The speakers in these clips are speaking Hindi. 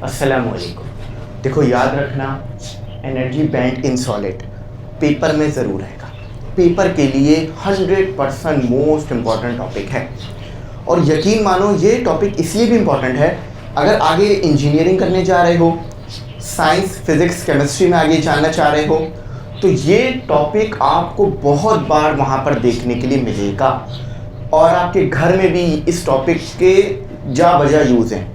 अस्सलामुअलैकुम। देखो याद रखना, energy band in solid paper में ज़रूर आएगा। पेपर के लिए 100% मोस्ट इम्पॉर्टेंट टॉपिक है। और यकीन मानो ये टॉपिक इसलिए भी इम्पॉर्टेंट है, अगर आगे इंजीनियरिंग करने जा रहे हो, साइंस फिज़िक्स केमिस्ट्री में आगे जाना चाह रहे हो, तो ये टॉपिक आपको बहुत बार वहाँ पर देखने के लिए मिलेगा। और आपके घर में भी इस टॉपिक के जा बजा यूज़ हैं।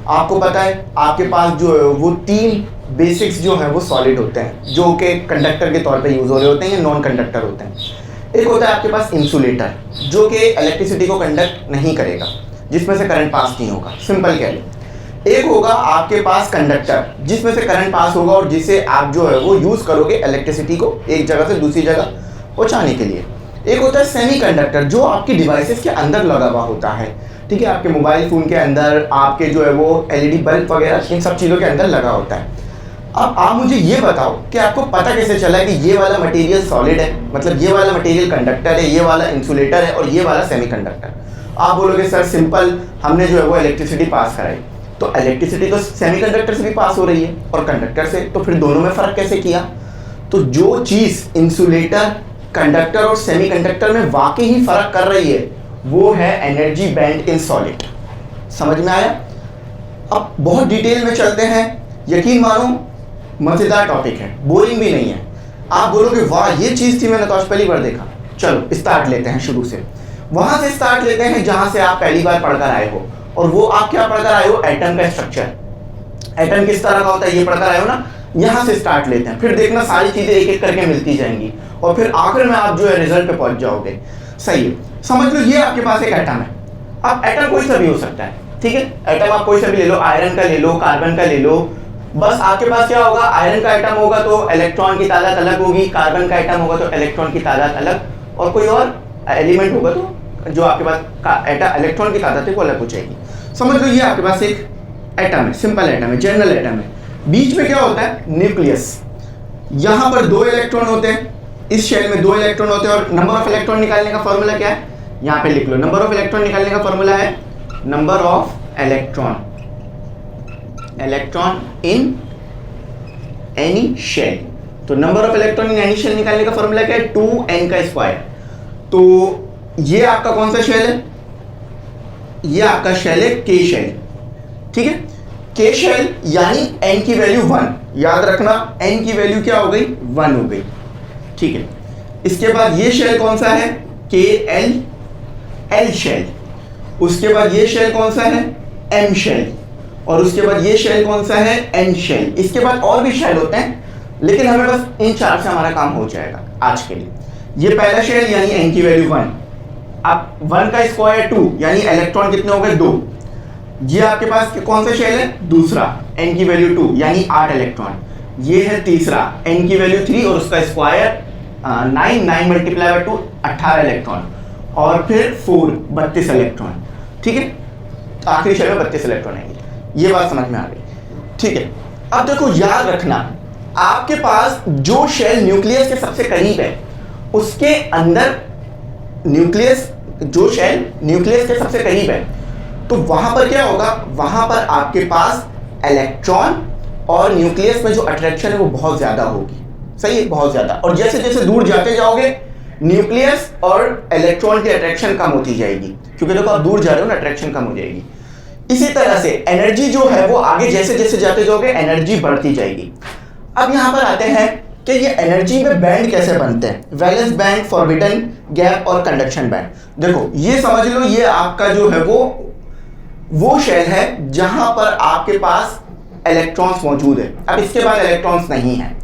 आपको पता है आपके पास जो है वो 3 बेसिक्स जो हैं वो सॉलिड होते हैं, जो कि कंडक्टर के तौर पे यूज़ हो रहे होते हैं या नॉन कंडक्टर होते हैं। एक होता है आपके पास इंसुलेटर, जो कि इलेक्ट्रिसिटी को कंडक्ट नहीं करेगा, जिसमें से करंट पास नहीं होगा, सिंपल कह लो। एक होगा आपके पास कंडक्टर, जिसमें से करंट पास होगा और जिसे आप जो है वो यूज़ करोगे इलेक्ट्रिसिटी को एक जगह से दूसरी जगह पहुँचाने के लिए। एक होता है सेमी कंडक्टर, जो आपकी डिवाइसेस के अंदर लगा हुआ होता है, ठीक है, आपके मोबाइल फ़ोन के अंदर, आपके जो है वो एलईडी बल्ब वगैरह इन सब चीज़ों के अंदर लगा होता है। अब आप मुझे ये बताओ कि आपको पता कैसे चला कि ये वाला मटेरियल सॉलिड है, मतलब ये वाला मटेरियल कंडक्टर है, ये वाला इंसुलेटर है और ये वाला सेमीकंडक्टर। आप बोलोगे सर सिंपल, हमने जो है वो इलेक्ट्रिसिटी पास कराई। तो इलेक्ट्रिसिटी तो सेमीकंडक्टर से भी पास हो रही है और कंडक्टर से, तो फिर दोनों में फ़र्क कैसे किया? तो जो चीज़ इंसुलेटर, कंडक्टर और सेमीकंडक्टर में वाकई ही फ़र्क कर रही है वो है एनर्जी बैंड इन सॉलिड। समझ में आया? अब बहुत डिटेल में चलते हैं। यकीन मानो मज़ेदार टॉपिक है, बोरिंग भी नहीं है। आप बोलोगे वाह ये चीज़ थी, मैंने तो आज पहली बार देखा। चलो स्टार्ट लेते हैं शुरू से, वहाँ से स्टार्ट लेते हैं जहाँ से आप पहली बार पढ़कर आए हो। और वो आप क्या पढ़कर आए हो? एटम का स्ट्रक्चर। एटम किस तरह का होता है ये पढ़कर आए हो ना, यहाँ से स्टार्ट लेते हैं। फिर देखना सारी चीज़ें एक एक करके मिलती जाएंगी और फिर आखिर में आप जो है रिजल्ट पे पहुँच जाओगे। सही है, समझ लो ये आपके पास एक एटम है। अब एटम कोई सा भी हो सकता है, ठीक है, एटम आप कोई सा भी ले लो, आयरन का ले लो, कार्बन का ले लो। बस आपके पास क्या होगा, आयरन का एटम होगा तो इलेक्ट्रॉन की तादाद अलग होगी, कार्बन का एटम होगा तो इलेक्ट्रॉन की तादाद अलग, और कोई और एलिमेंट होगा तो जो आपके पास इलेक्ट्रॉन की तादाद है वो अलग हो जाएगी। समझ लो ये आपके पास एक एटम है, सिंपल एटम है, जनरल एटम है। बीच में क्या होता है? न्यूक्लियस। यहाँ पर 2 इलेक्ट्रॉन होते हैं, इस शेल में 2 इलेक्ट्रॉन होते हैं। और नंबर ऑफ इलेक्ट्रॉन निकालने का फॉर्मूला क्या है? यहाँ पे लिख लो, नंबर ऑफ इलेक्ट्रॉन निकालने का फॉर्मूला है number of electron in any shell. तो number of electron in any shell निकालने का फॉर्मूला क्या है? 2n का स्क्वायर। तो ये आपका कौन सा शेल है? ये आपका शेल है के शेल, ठीक है। के शेल यानी n की वैल्यू 1, याद रखना n की वैल्यू क्या हो गई? 1 हो गई, ठीक है। इसके बाद ये शेल कौन सा है? के एल शेल। उसके बाद ये शेल कौन सा है? M shell. और उसके बाद ये शेल कौन सा है? N shell. इसके बाद और भी शेल होते हैं, लेकिन हमें बस इन 4 से हमारा काम हो जाएगा आज के लिए। ये पहला शेल यानी एन की वैल्यू 1, अब 1 का स्क्वायर 2 यानी इलेक्ट्रॉन कितने हो गए? 2। ये आपके पास कौन सा शेल है? दूसरा, एन की वैल्यू 2 यानी 8 इलेक्ट्रॉन। ये है तीसरा, एन की वैल्यू 3 और उसका स्क्वायर 9 मल्टीप्लाई बाय 2 18 इलेक्ट्रॉन। और फिर 4 32 इलेक्ट्रॉन, ठीक है। आखिरी शेल में 32 इलेक्ट्रॉन आएंगे। ये बात समझ में आ गई, ठीक है। अब देखो याद रखना, आपके पास जो शेल न्यूक्लियस के सबसे करीब है उसके अंदर न्यूक्लियस, जो शेल न्यूक्लियस के सबसे करीब है, तो वहां पर क्या होगा? वहां पर आपके पास इलेक्ट्रॉन और न्यूक्लियस में जो अट्रैक्शन है वो बहुत ज्यादा होगी। सही है, बहुत ज्यादा। और जैसे जैसे दूर जाते जाओगे न्यूक्लियस और इलेक्ट्रॉन की अट्रैक्शन कम होती जाएगी, क्योंकि देखो आप दूर जा रहे हो ना, अट्रैक्शन कम हो जाएगी। इसी तरह से एनर्जी जो है वो आगे जैसे जैसे जाते जाओगे एनर्जी बढ़ती जाएगी। अब यहां पर आते हैं कि ये एनर्जी में बैंड कैसे बनते हैं, वैलेंस बैंड, फॉरबिडन गैप और कंडक्शन बैंड। देखो ये समझ लो, ये आपका जो है वो शेल है जहां पर आपके पास इलेक्ट्रॉन्स मौजूद है। अब इसके बाद इलेक्ट्रॉन्स नहीं है,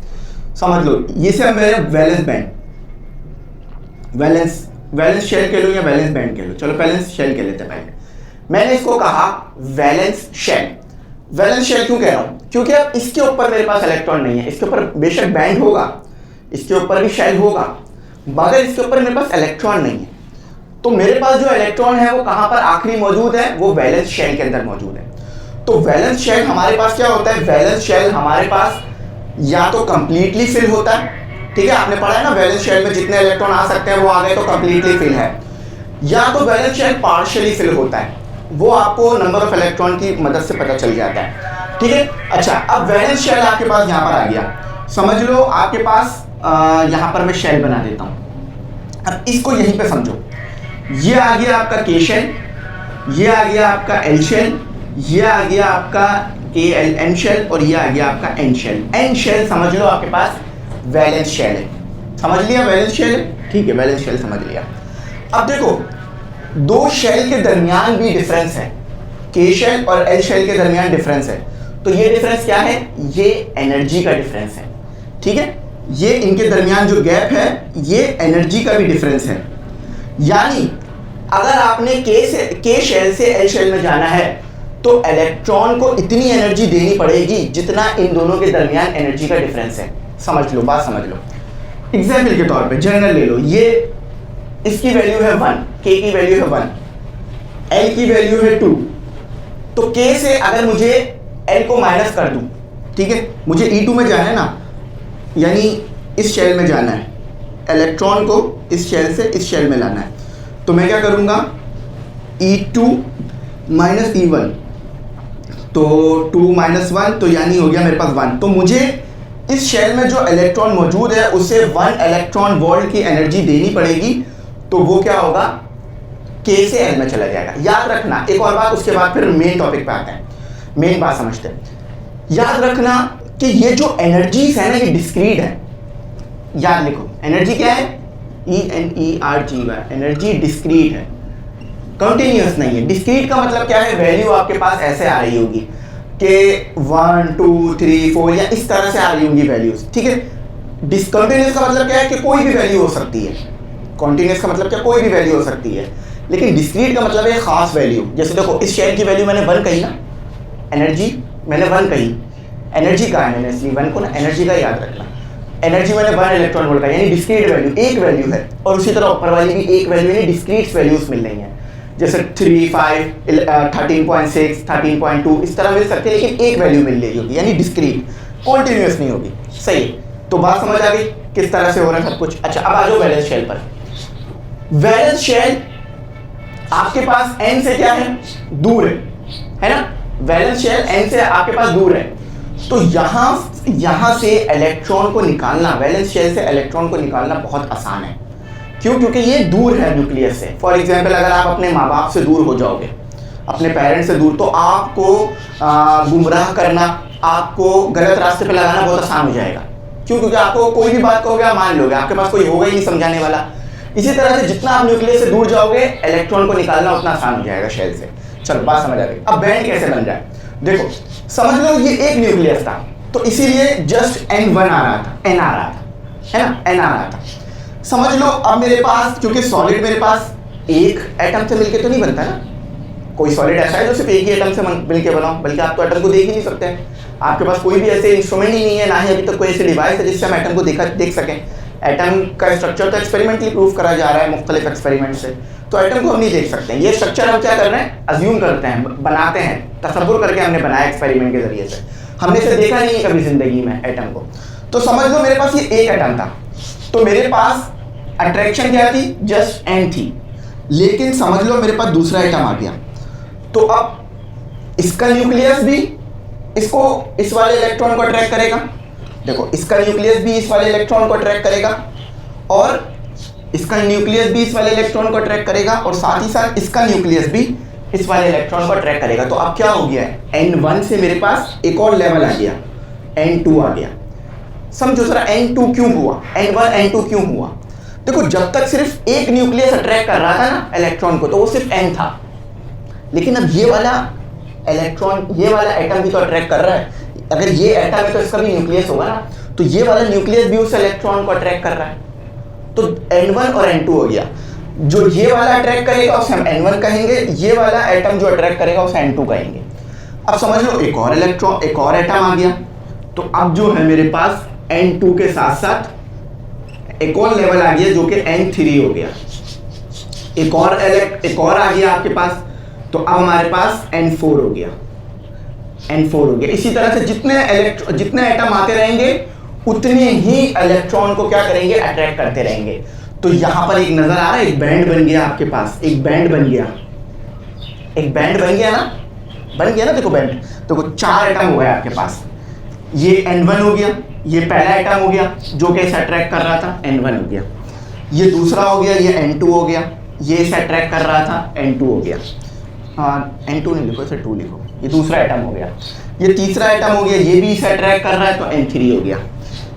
समझ लो। इसे हम वैलेंस बैंड, वैलेंस शेल कह लो या वैलेंस बैंड कह लो। चलो वैलेंस शेल कह लेते हैं पहले। मैंने इसको कहा वैलेंस शेल। वैलेंस शेल क्यों कह रहा हूं? क्योंकि अब इसके ऊपर मेरे पास इलेक्ट्रॉन नहीं है। इसके ऊपर बेशक बैंड होगा, इसके ऊपर भी शेल होगा, मगर इसके ऊपर मेरे पास इलेक्ट्रॉन नहीं है। तो मेरे पास जो इलेक्ट्रॉन है वो कहां पर आखिरी मौजूद है? वो वैलेंस शेल के अंदर मौजूद है। तो वैलेंस शेल हमारे पास क्या होता है? वैलेंस शेल हमारे पास या तो कंप्लीटली फिल होता है, ठीक है, आपने पढ़ा है ना, वैलेंस शेल में जितने इलेक्ट्रॉन आ सकते हैं वो आ गए तो कंप्लीटली फिल है। या तो वैलेंस शेल पार्शियली फिल होता है, वो आपको नंबर ऑफ इलेक्ट्रॉन की मदद से पता चल जाता है, ठीक है। अच्छा, अब वैलेंस शेल आपके पास यहाँ पर आ गया, समझ लो आपके पास यहाँ पर मैं शेल बना देता हूँ। अब इसको यहीं पे समझो, ये आ गया आपका के शेल, ये आ गया आपका एल शेल, ये आ गया आपका के एल एन शेल, और ये आ गया आपका एन शेल। एन शेल समझ लो आपके पास वैलेंस शेल है, समझ लिया वैलेंस शेल है, ठीक है, वैलेंस शेल समझ लिया। अब देखो दो शेल के दरमियान भी डिफरेंस है, के शेल और एल शेल के दरमियान डिफरेंस है। तो ये डिफरेंस क्या है, ये एनर्जी का डिफरेंस है, ठीक है। ये इनके दरमियान जो गैप है ये एनर्जी का भी डिफरेंस है। यानी अगर आपने के शेल से एल शेल में जाना है तो इलेक्ट्रॉन को इतनी एनर्जी देनी पड़ेगी जितना इन दोनों के दरमियान एनर्जी का डिफरेंस है। समझ लो, बात समझ लो। एग्जाम्पल के तौर पे जनरल ले लो, ये इसकी वैल्यू है 1, के की वैल्यू है 1, एल की वैल्यू है 2। तो के से अगर मुझे एल को माइनस कर दूं, ठीक है, मुझे E2 में जाना है ना, यानी इस शेल में जाना है, इलेक्ट्रॉन को इस शेल से इस शेल में लाना है। तो मैं क्या करूंगा, E2 माइनस E1, तो 2 माइनस 1, तो यानी हो गया मेरे पास 1। तो मुझे इस शेल में जो इलेक्ट्रॉन मौजूद है उसे 1 इलेक्ट्रॉन वोल्ट की एनर्जी देनी पड़ेगी। तो वो क्या होगा, के से एल में चला जाएगा। याद रखना एक और बात, उसके बाद फिर मेन टॉपिक पे आते हैं, मेन बात समझते हैं। याद रखना कि ये जो एनर्जीज है ना ये डिस्क्रीट है। याद लिखो, एनर्जी क्या है, ENERGY, एनर्जी डिस्क्रीट है, कंटिन्यूअस नहीं है। डिस्क्रीट का मतलब क्या है, वैल्यू आपके पास ऐसे आ रही होगी कि 1 2 3 4 या इस तरह से आ रही होंगी वैल्यूज, ठीक है। डिसकंटिन्यूअस का मतलब क्या है कि कोई भी वैल्यू हो सकती है, कॉन्टिन्यूअस का मतलब क्या, कोई भी वैल्यू हो सकती है। लेकिन डिस्क्रीट का मतलब है खास वैल्यू। जैसे देखो इस शेल की वैल्यू मैंने 1 कही ना, एनर्जी मैंने 1 कही, एनर्जी का है मैंने इसलिए 1 को ना एनर्जी का याद रखना, एनर्जी मैंने 1 इलेक्ट्रॉन वोल्ट का, यानी डिस्क्रीट वैल्यू, एक वैल्यू है। और उसी तरह ऊपर वाली भी एक वैल्यू, यानी डिस्क्रीट वैल्यूज मिल रही हैं, जैसे 3 5 13.6 13.2 इस तरह मिल सकते हैं, लेकिन एक वैल्यू मिल रही होगी, यानी डिस्क्रीट, कॉन्टिन्यूअस नहीं होगी। सही, तो बात समझ आ गई किस तरह से हो रहा है सब कुछ। अच्छा, अब आ जाओ वैलेंस शेल पर। वैलेंस शेल आपके पास एन से क्या है, दूर है ना, वैलेंस शेल एन से आपके पास दूर है। तो यहां से इलेक्ट्रॉन को निकालना, वैलेंस शेल से इलेक्ट्रॉन को निकालना बहुत आसान है। क्यों, क्योंकि ये दूर है न्यूक्लियस से। फॉर एग्जांपल अगर आप अपने माँ बाप से दूर हो जाओगे, अपने पेरेंट्स से दूर, तो आपको गुमराह करना, आपको गलत रास्ते पे लगाना बहुत आसान हो जाएगा। क्यों, क्योंकि आपको कोई भी बात कहोगे आप मान लोगे, आपके पास कोई होगा ही नहीं समझाने वाला। इसी तरह से जितना आप न्यूक्लियस से दूर जाओगे इलेक्ट्रॉन को निकालना उतना आसान हो जाएगा शेल से। चलो बात समझ आ गई। अब बैंड कैसे बन जाए, देखो समझ लो ये एक न्यूक्लियस था, तो इसीलिए जस्ट N1 आ रहा था, N आ रहा था, है ना, N आ रहा था। समझ लो अब मेरे पास, क्योंकि सॉलिड मेरे पास एक एटम से मिलके तो नहीं बनता ना, कोई सॉलिड ऐसा है जो सिर्फ एक ही एटम से मिलके बनाओ, बल्कि आप तो एटम को देख ही नहीं सकते हैं। आपके पास कोई भी ऐसे इंस्ट्रूमेंट ही नहीं है, ना ही अभी तक कोई ऐसे डिवाइस है जिससे हम एटम को देख सकें। एटम का स्ट्रक्चर तो एक्सपेरिमेंटली प्रूव करा जा रहा है मुख्तलिफ एक्सपेरिमेंट से, तो एटम को हम नहीं देख सकते हैं। ये स्ट्रक्चर हम क्या कर रहे हैं, अज्यूम करते हैं, बनाते हैं, तसव्वुर करके हमने बनाया एक्सपेरिमेंट के जरिए से, हमने इसे देखा नहीं है कभी जिंदगी में एटम को। तो समझ लो मेरे पास ये एक एटम था, तो मेरे पास अट्रैक्शन क्या थी, जस्ट N थी। लेकिन समझ लो मेरे पास दूसरा एटम आ गया, तो अब इसका न्यूक्लियस भी इसको, इस वाले इलेक्ट्रॉन को अट्रैक्ट करेगा। देखो इसका न्यूक्लियस भी इस वाले इलेक्ट्रॉन को अट्रैक्ट करेगा, और इसका न्यूक्लियस भी इस वाले इलेक्ट्रॉन को अट्रैक्ट करेगा, और साथ ही साथ इसका न्यूक्लियस भी इस वाले इलेक्ट्रॉन को अट्रैक्ट करेगा। तो अब क्या हो गया है, N1 से मेरे पास एक और लेवल आ गया, N2 आ गया। समझो जरा N2 क्यों हुआ, N1 N2 क्यों हुआ। देखो जब तक सिर्फ एक न्यूक्लियस अट्रैक्ट कर रहा था ना इलेक्ट्रॉन को, तो वो सिर्फ N था। लेकिन अब ये वाला इलेक्ट्रॉन, ये वाला एटम भी तो अट्रैक्ट कर रहा है। अगर ये एटम है तो इसका भी न्यूक्लियस होगा ना, तो ये वाला न्यूक्लियस भी उस इलेक्ट्रॉन को अट्रैक्ट कर रहा है। तो N1 और N2 हो गया। जो ये वाला अट्रैक्ट करेगा उसे हम N1 कहेंगे, ये वाला एटम जो अट्रैक्ट करेगा उसे N2 कहेंगे। अब समझ लो एक और इलेक्ट्रॉन, एक और एटम आ गया, तो अब जो है मेरे पास N2 के साथ साथ एक और लेवल आ गया जो कि N3 हो गया। एक और आ गया आपके पास, तो अब हमारे पास N4 हो गया, N4 हो गया। इसी तरह से जितने एटम आते रहेंगे उतने ही इलेक्ट्रॉन को क्या करेंगे, अट्रैक्ट करते रहेंगे। तो यहां पर एक नजर आ रहा है, एक बैंड बन गया आपके पास, एक बैंड बन गया, एक बैंड बन गया ना, बन गया ना, देखो बैंड, देखो 4 एटम हो गए आपके पास, ये N1 हो गया, ये पहला एटम हो गया जो कि इसे अट्रैक्ट कर रहा था, N1 हो गया, ये दूसरा हो गया, ये N2 हो गया, ये इसे अट्रैक्ट कर रहा था, N2 हो गया, N2 नहीं लिखो, इसे 2 लिखो, ये दूसरा एटम हो गया, ये तीसरा एटम हो गया, ये भी इसे अट्रैक्ट कर रहा है तो N3 हो गया,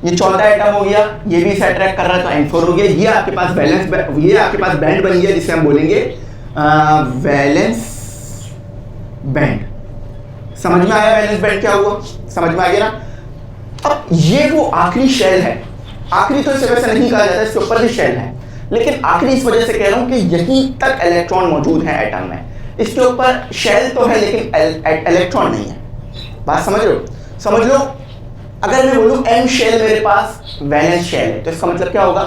ये चौथा एटम हो गया, ये भी इसे अट्रैक्ट कर रहा है तो N4 हो गया। ये आपके पास बैलेंस, ये आपके पास बैंड बन गया जिसे हम बोलेंगे वैलेंस बैंड। समझ में आया वैलेंस बैंड क्या हुआ? समझ में आ गया ना। अब ये वो आखिरी शेल है, आखिरी तो इसे वैसे नहीं कहा जाता, इसके ऊपर भी शेल है, लेकिन आखिरी इस वजह से कह रहा हूं कि यहीं तक इलेक्ट्रॉन मौजूद है एटम में, इसके ऊपर शेल तो है लेकिन इलेक्ट्रॉन नहीं है। बात समझ रहे हो? समझ लो, अगर मैं बोलूं m शेल मेरे पास वैलेंस शेल है, तो इसका मतलब क्या होगा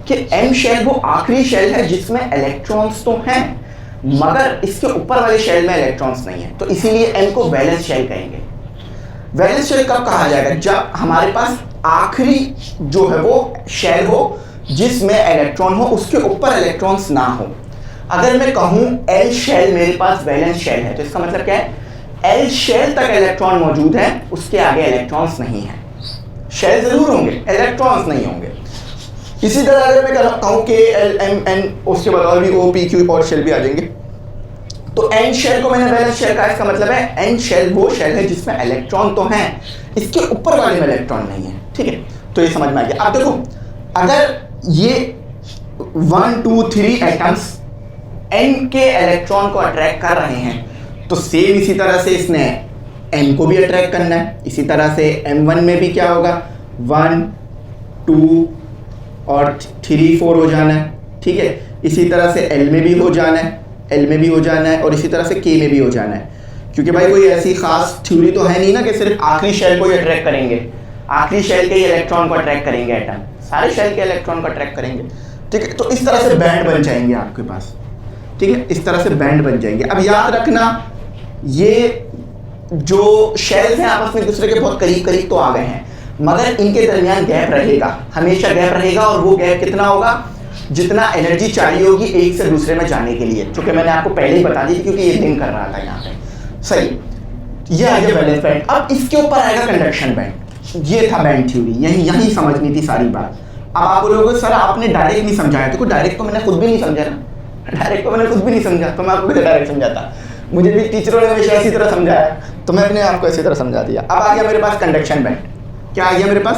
कि m शेल वो आखिरी शेल है जिसमें इलेक्ट्रॉन्स तो हैं मगर इसके ऊपर वाले शेल में इलेक्ट्रॉन्स नहीं है, तो इसीलिए m को वैलेंस शेल कहेंगे। वैलेंस शेल कब कहा जाएगा? जब हमारे पास आखिरी जो है वो शेल हो जिसमें इलेक्ट्रॉन हो, उसके ऊपर इलेक्ट्रॉन्स ना हो। अगर मैं कहूं L शेल मेरे पास वैलेंस शेल है, तो इसका मतलब क्या है? L शेल तक इलेक्ट्रॉन मौजूद है, उसके आगे इलेक्ट्रॉन्स नहीं है। शेल जरूर होंगे, इलेक्ट्रॉन्स नहीं होंगे। इसी तरह अगर मैं कहूं कि L M N, उसके बाद और भी O P Q और शेल भी आ जाएंगे, तो N शेल को मैंने वैलेंस शेल कहा, इसका मतलब है N शेल वो शेल है जिसमें इलेक्ट्रॉन तो हैं, इसके ऊपर वाले में इलेक्ट्रॉन नहीं है। ठीक है, तो ये समझ में आ गया। अब देखो, अगर ये 1 2 3 एटम्स N के इलेक्ट्रॉन को अट्रैक्ट कर रहे हैं, तो सेम इसी तरह से इसने M को भी अट्रैक्ट करना है। इसी तरह से M1 में भी क्या होगा, 1 2 और 3 4 हो जाना है। ठीक है, इसी तरह से L में भी हो जाना है, L में भी हो जाना है, और इसी तरह से K में भी हो जाना है। क्योंकि भाई कोई ऐसी खास थ्योरी तो है नहीं ना कि सिर्फ आखिरी शेल को ही अट्रैक्ट करेंगे, आखिरी शेल के ही इलेक्ट्रॉन को अट्रैक्ट करेंगे एटम, सारे शेल के इलेक्ट्रॉन को अट्रैक्ट करेंगे। ठीक है, तो इस तरह से बैंड बन जाएंगे आपके पास। ठीक है, इस तरह से बैंड बन जाएंगे। अब याद रखना, ये जो शेल्स हैं आपस में एक दूसरे के बहुत करीब करीब तो आ गए हैं, मगर इनके दरमियान गैप रहेगा, हमेशा गैप रहेगा, और वो गैप कितना होगा? जितना एनर्जी चाहिए होगी एक से दूसरे में जाने के लिए, क्योंकि मैंने आपको पहले ही बता दी थी, क्योंकि ये लिंक कर रहा था यहाँ पे। सही, ये आ गया वैलेंस बैंड। अब इसके ऊपर आएगा कंडक्शन बैंड। ये था बैंड थ्योरी, यही समझनी थी सारी बात। अब आप बोलोगे सर आपने डायरेक्ट नहीं समझाया, तो डायरेक्ट तो मैंने खुद भी नहीं समझा ना, डायरेक्ट तो मैंने खुद भी नहीं समझा, तो मैं आपको कैसे डायरेक्ट समझाता? मुझे भी टीचरों ने हमेशा इसी तरह समझाया, तो मैं अपने आप को इसी तरह समझा दिया। अब आ गया मेरे पास कंडक्शन बैंड। क्या आ गया मेरे पास?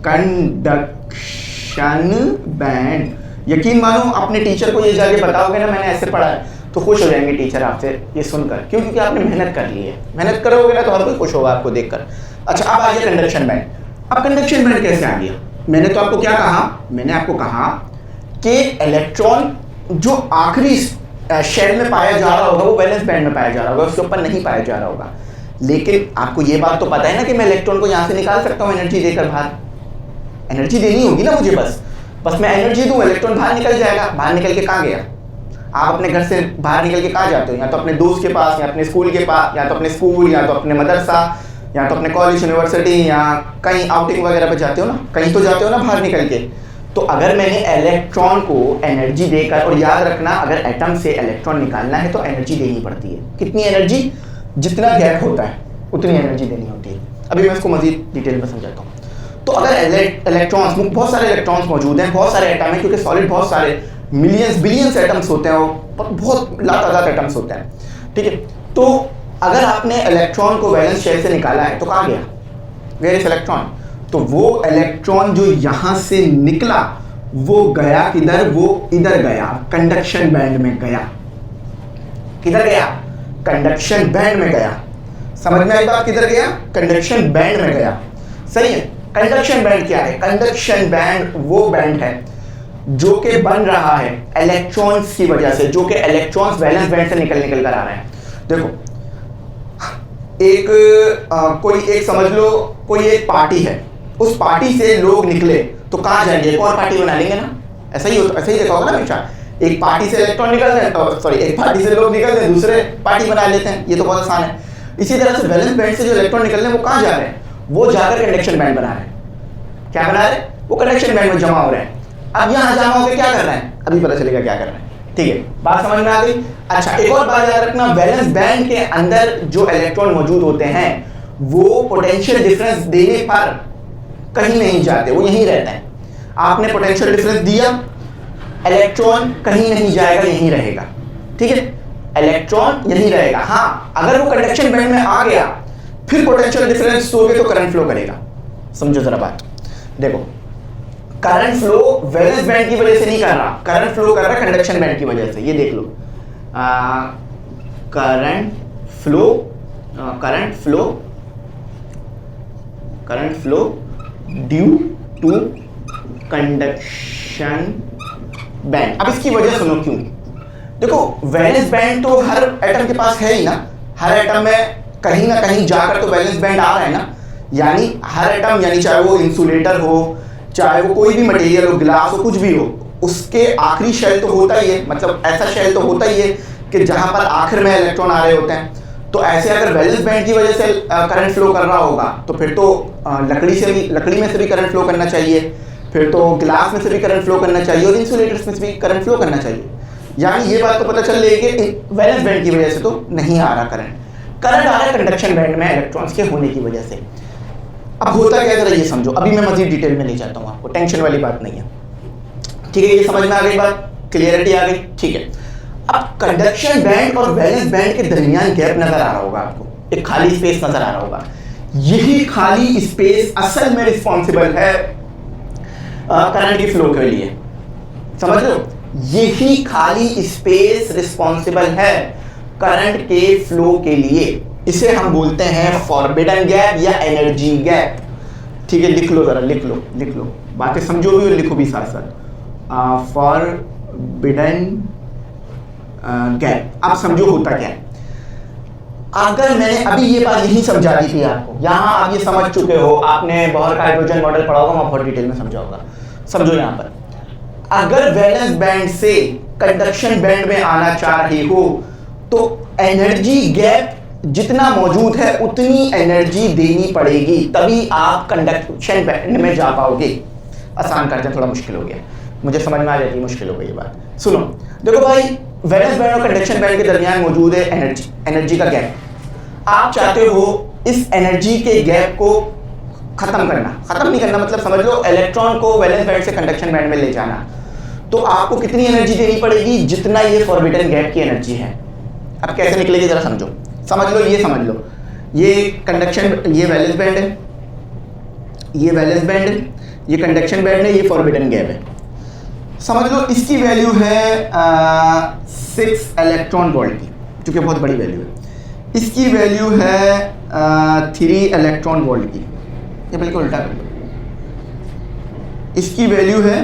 Conduction band. यकीन मानो अपने टीचर को ये जाके बताओगे ना मैंने ऐसे पढ़ा है, तो खुश हो जाएंगे टीचर आपसे ये सुनकर। क्यों? क्योंकि आपने मेहनत कर ली है, मेहनत करोगे ना तो हर कोई खुश होगा आपको देखकर। अच्छा, अब आ गया कंडक्शन बैंड। अब कंडक्शन बैंड कैसे आ गया? मैंने तो आपको क्या कहा? मैंने आपको कहा कि इलेक्ट्रॉन जो आखिरी शेल में पाया जा रहा होगा वो वैलेंस बैंड में पाया जा रहा होगा, उसके ऊपर नहीं पाया जा रहा होगा। लेकिन आपको ये बात तो पता है ना कि मैं इलेक्ट्रॉन को यहाँ से निकाल सकता हूँ एनर्जी देकर बाहर। एनर्जी देनी होगी ना मुझे, बस मैं एनर्जी दूँ, इलेक्ट्रॉन बाहर निकल जाएगा। बाहर निकल के कहाँ गया? आप अपने घर से बाहर निकल के कहाँ जाते हो? या तो अपने दोस्त के पास, या अपने स्कूल के पास, या तो अपने स्कूल, या तो अपने मदरसा, या तो अपने कॉलेज यूनिवर्सिटी, या कहीं आउटिंग वगैरह पे जाते हो ना, कहीं तो जाते हो ना बाहर निकल के। तो अगर मैंने इलेक्ट्रॉन को एनर्जी देकर, और याद रखना अगर एटम से इलेक्ट्रॉन निकालना है तो एनर्जी देनी पड़ती है। कितनी एनर्जी? जितना गैप होता है उतनी एनर्जी देनी होती है। अभी मैं इसको मजीद डिटेल में समझाता हूँ। तो अगर इलेक्ट्रॉन्स, बहुत सारे इलेक्ट्रॉन्स मौजूद हैं, बहुत सारे एटम हैं, क्योंकि सॉलिड बहुत सारे मिलियंस बिलियंस एटम्स होते हैं, और बहुत लातादाद एटम्स होते हैं। ठीक है, तो अगर आपने इलेक्ट्रॉन को वैलेंस शेल से निकाला है तो कहाँ गया? Where is electron? तो वो इलेक्ट्रॉन जो यहां से निकला वो गया किधर? वो इधर गया, कंडक्शन बैंड में गया। किधर गया? कंडक्शन बैंड में गया। समझ में आई बात? किधर गया? कंडक्शन बैंड में गया। सही है। कंडक्शन बैंड क्या है? कंडक्शन बैंड वो बैंड है जो कि बन रहा है इलेक्ट्रॉन्स की वजह से, जो कि इलेक्ट्रॉन्स वैलेंस बैंड से निकल कर आ रहे हैं। देखो, कोई एक समझ लो, कोई एक पार्टी है, उस पार्टी से लोग निकले तो कहाँ जाएंगे? एक और पार्टी बना लेंगे ना। ऐसा ही देखा होगा ना हमेशा। एक पार्टी से इलेक्ट्रॉन निकलते हैं, सॉरी एक पार्टी से लोग निकलते हैं, दूसरे पार्टी बना लेते हैं। ये तो बहुत आसान है। इसी तरह से वैलेंस बैंड से जो इलेक्ट्रॉन निकल रहे हैं वो कहाँ जा रहे हैं? वो जाकर कंडक्शन बैंड बना रहे हैं। क्या बना रहे हैं? वो कंडक्शन बैंड में जमा हो रहे हैं। अब यहाँ जमा होकर क्या कर रहे हैं? अभी पता चलेगा क्या कर रहे हैं। ठीक है, बात समझ में आ गई। अच्छा, एक और बात याद रखना, वैलेंस बैंड के अंदर जो इलेक्ट्रॉन मौजूद होते हैं वो पोटेंशियल डिफरेंस देने पर कहीं नहीं जाते, वो यहीं रहते हैं। आपने पोटेंशियल डिफरेंस दिया, इलेक्ट्रॉन कहीं नहीं जाएगा, यहीं रहेगा। ठीक है, इलेक्ट्रॉन यहीं रहेगा। हाँ, अगर वो कंडक्शन बैंड में आ गया फिर पोटेंशियल डिफरेंस दोगे तो करंट फ्लो करेगा। समझो जरा बात, देखो करंट फ्लो वैलेंस बैंड की वजह से नहीं कर रहा, करंट फ्लो कर रहा है कंडक्शन बैंड की वजह से। ये देख लो, current flow due to conduction band. अब इसकी वजह सुनो क्यों। देखो वैलेंस बैंड तो हर एटम के पास है ही ना, हर एटम में कहीं ना कहीं जाकर तो वैलेंस बैंड आ रहा है ना। यानी हर एटम, यानी चाहे वो इंसुलेटर हो, चाहे वो कोई भी मटेरियल हो, ग्लास हो, कुछ भी हो, उसके आखिरी शेल तो होता ही है, मतलब ऐसा शेल तो होता ही है कि जहां पर आखिर में इलेक्ट्रॉन आ रहे होते हैं। तो ऐसे अगर वैलेंस बैंड की वजह से करंट फ्लो कर रहा होगा तो फिर तो लकड़ी में से भी करंट फ्लो करना चाहिए, फिर तो ग्लास में से भी करंट फ्लो करना चाहिए और इंसुलेटर्स में से भी करंट फ्लो करना चाहिए। यानी ये बात तो पता चल रही है कि वैलेंस बैंड की वजह से तो नहीं आ रहा करंट आ रहा है कंडक्शन बैंड में इलेक्ट्रॉन्स के होने की वजह से। अब होता क्या, जरा ये समझो, अभी मैं मजीद डिटेल में नहीं जाता हूँ, आपको टेंशन वाली बात नहीं है। ठीक है, ये समझ में आ गई बात, क्लियरिटी आ गई। ठीक है, अब कंडक्शन बैंड और वैलेंस बैंड के दरमियान गैप नजर आ रहा होगा आपको, एक खाली स्पेस नजर आ रहा होगा। यही खाली स्पेस असल में रिस्पॉन्सिबल है करंट की फ्लो के लिए। समझ लो, यही खाली स्पेस रिस्पॉन्सिबल है करंट के फ्लो के लिए। इसे हम बोलते हैं फॉरबिडन गैप या एनर्जी गैप। ठीक है, लिख लो जरा, लिख लो, बातें समझो भी और लिखो भी साथ साथ। फॉरबिडन गैप, आप समझो होता क्या है। अगर मैंने अभी ये बात यही समझा दी थी आपको, यहां आप ये समझ चुके हो, आपने बहुत हाइड्रोजन मॉडल पढ़ा होगा, मैं बहुत डिटेल में समझा होगा। समझो यहां पर, अगर वैलेंस बैंड से कंडक्शन बैंड में आना चाह रही हो तो एनर्जी गैप जितना मौजूद है उतनी एनर्जी देनी पड़ेगी, तभी आप कंडक्शन बैंड में जा पाओगे। आसान करते हैं, थोड़ा मुश्किल हो गया, मुझे समझ में आ जाती है, मुश्किल हो गई ये बात। सुनो, देखो भाई, वैलेंस बैंड और कंडक्शन बैंड के दरमियान मौजूद है एनर्जी का गैप। आप चाहते हो इस एनर्जी के गैप को खत्म नहीं करना, मतलब समझ लो इलेक्ट्रॉन को वैलेंस बैंड से कंडक्शन बैंड में ले जाना, तो आपको कितनी एनर्जी देनी पड़ेगी, जितना ये फॉरबिडन गैप की एनर्जी है। अब कैसे निकलेगी जरा समझो, समझ लो, ये कंडक्शन, ये वैलेंस बैंड है, ये वैलेंस बैंड है, ये कंडक्शन बैंड है, ये फॉरबिडन गैप है। समझ लो इसकी वैल्यू है 6 इलेक्ट्रॉन वोल्ट की, जो कि बहुत बड़ी वैल्यू है। इसकी वैल्यू है 3 इलेक्ट्रॉन वोल्ट की, ये बिल्कुल उल्टा कर दो। इसकी वैल्यू है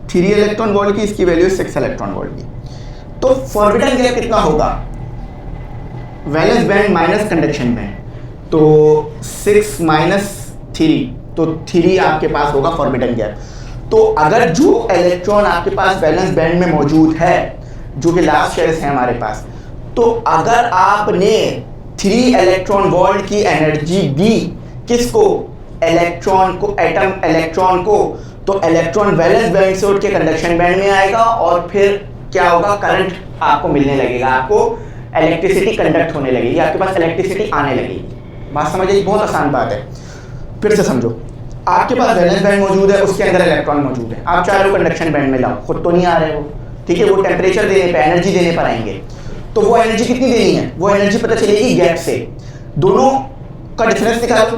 3 इलेक्ट्रॉन वोल्ट की, इसकी वैल्यू 6 इलेक्ट्रॉन वोल्ट की। तो फॉरबिडन गैप कितना होगा, valence band minus conduction band, तो 6 माइनस 3, तो 3 आपके पास होगा फॉरबिडन गैप। तो अगर जो इलेक्ट्रॉन आपके पास वैलेंस बैंड में मौजूद है, जो कि लास्ट शेल्स है हमारे पास, तो अगर आपने 3 इलेक्ट्रॉन वोल्ट की एनर्जी दी किसको, इलेक्ट्रॉन को, एटम इलेक्ट्रॉन को, तो इलेक्ट्रॉन वैलेंस बैंड से उठ के कंडक्शन बैंड में आएगा और फिर क्या होगा, करंट आपको मिलने लगेगा, आपको इलेक्ट्रिसिटी कंडक्ट होने लगेगी, आपके पास इलेक्ट्रिसिटी आने लगेगी। बात समझिए, बहुत आसान बात है। फिर से समझो, आपके पास वैलेंस बैंड मौजूद है, उसके अंदर इलेक्ट्रॉन मौजूद है, आप चाह रहे हो कंडक्शन बैंड में लाओ, खुद तो नहीं आ रहे हो। ठीक है, वो टेम्परेचर देने पर, एनर्जी देने पर आएंगे, तो वो एनर्जी कितनी देनी है, वो एनर्जी पता चलेगी गैप से। दोनों का डिफरेंस निकालो,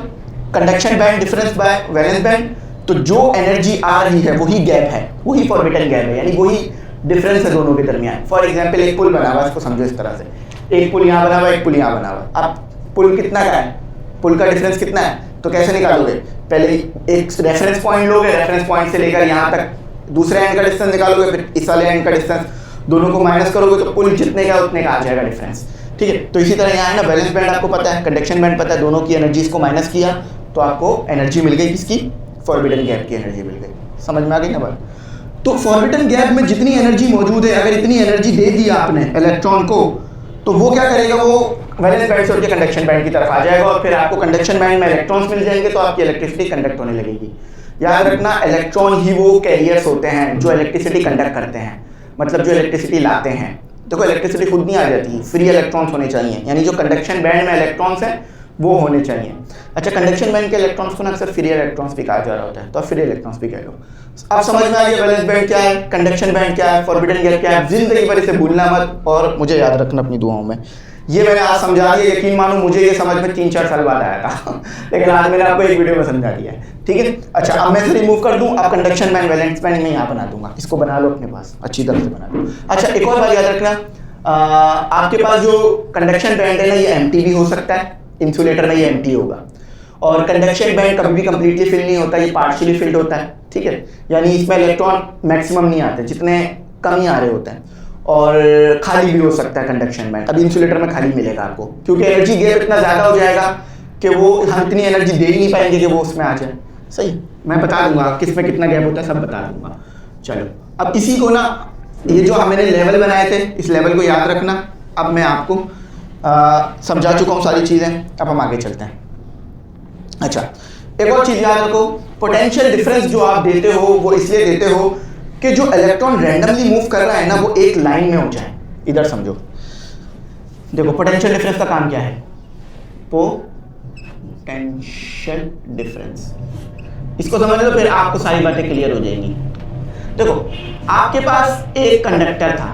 conduction band difference bye valence band, तो जो एनर्जी आ रही है वही गैप है, वही फॉरबिडन गैप है, यानी वही डिफरेंस है दोनों के दरमियान। फॉर एग्जांपल, एक पुल बना हुआ है, इसको समझो इस तरह से, एक पुल यहाँ बना हुआ है, एक पुल यहाँ बना हुआ है। अब पुल कितना का है, पुल का डिफरेंस कितना है, तो कैसे निकालोगे, पहले एक रेफरेंस पॉइंट लोगे, रेफरेंस पॉइंट से लेकर यहाँ तक दूसरे एंड का डिस्टेंस निकालोगे, फिर इस वाले एंड का डिस्टेंस, दोनों को माइनस करोगे तो पुल जितने का उतने का आ जाएगा डिफरेंस। ठीक है, तो इसी तरह यहाँ है ना, वैलेंस बैंड आपको पता है, कंडक्शन बैंड पता है, दोनों की एनर्जीज को माइनस किया तो आपको एनर्जी मिल गई, किसकी, फॉरबिडन गैप की एनर्जी मिल गई। समझ में आ गई ना बात। तो फॉरबिडन गैप में जितनी एनर्जी मौजूद है, अगर इतनी एनर्जी दे दी आपने इलेक्ट्रॉन को, तो वो क्या करेगा, वो वैलेंस बैंड से उठ के कंडक्शन बैंड की तरफ आ जाएगा और फिर आपको कंडक्शन बैंड में इलेक्ट्रॉन्स मिल जाएंगे, तो आपकी इलेक्ट्रिसिटी कंडक्ट होने लगेगी। याद रखना, इलेक्ट्रॉन ही वो कैरियर्स होते हैं जो इलेक्ट्रिसिटी कंडक्ट करते हैं। मतलब जो इलेक्ट्रिसिटी लाते हैं। देखो इलेक्ट्रिसिटी खुद नहीं आ जाती, फ्री इलेक्ट्रॉन्स होने चाहिए, यानी जो कंडक्शन बैंड में इलेक्ट्रॉन्स हैं वो होने चाहिए। अच्छा, कंडक्शन बैंड के इलेक्ट्रॉन्स को ना अक्सर फ्री इलेक्ट्रॉन्स भी कहा जा रहा होता है, तो आप फ्री इलेक्ट्रॉन्स भी कह लो। अब समझ में आ गया वैलेंस बैंड क्या है, कंडक्शन बैंड क्या है, फॉरबिडन गैस क्या है। जिंदगी भर इसे भूलना मत और मुझे याद रखना अपनी दुआओं में। ये मैंने आज समझा दिया, यकीन मानो मुझे ये समझ में 3-4 साल बाद आया था लेकिन आज मैंने आपको एक वीडियो में समझा दिया है, ठीक है। अच्छा, अब मैं इसे रिमूव कर दूं, अब कंडक्शन बैंड वैलेंस बैंड मैं यहाँ बना दूंगा, इसको बना लो अपने पास, अच्छी तरह से बना लो। अच्छा, एक और बात याद रखना, आपके पास जो कंडक्शन बैंड है ना, ये एम्प्टी भी हो सकता है, इंसुलेटर में ये एम्प्टी होगा। और कंडक्शन बैंड कभी भी कंप्लीटली फिल नहीं होता, ये पार्शियली फिल्ड होता है, ठीक है। यानी इसमें इलेक्ट्रॉन मैक्सिमम नहीं आते, जितने कम ही आ रहे होते हैं। और खाली भी हो सकता है कंडक्शन बैंड, अभी इंसुलेटर में खाली मिलेगा आपको, क्योंकि एनर्जी गैप इतना ज़्यादा हो जाएगा कि वो हम इतनी एनर्जी दे ही नहीं पाएंगे कि वो उसमें आ जाए। सही, मैं बता दूंगा किस में कितना गैप होता है, सब बता दूंगा। चलो, अब इसी को ना, ये जो हमने लेवल बनाए थे, इस लेवल को याद रखना। अब मैं आपको समझा चुका हूँ सारी चीज़ें, अब हम आगे चलते हैं। अच्छा, एक और चीज़ याद रखो, पोटेंशियल डिफरेंस जो आप देते हो वो इसलिए देते हो कि जो इलेक्ट्रॉन रैंडमली मूव कर रहा है ना, वो एक लाइन में हो जाए। इधर समझो, देखो पोटेंशियल डिफरेंस का काम क्या है, पोटेंशियल डिफरेंस, इसको समझ लो, फिर आपको सारी बातें क्लियर हो जाएंगी। देखो, आपके पास एक कंडक्टर था,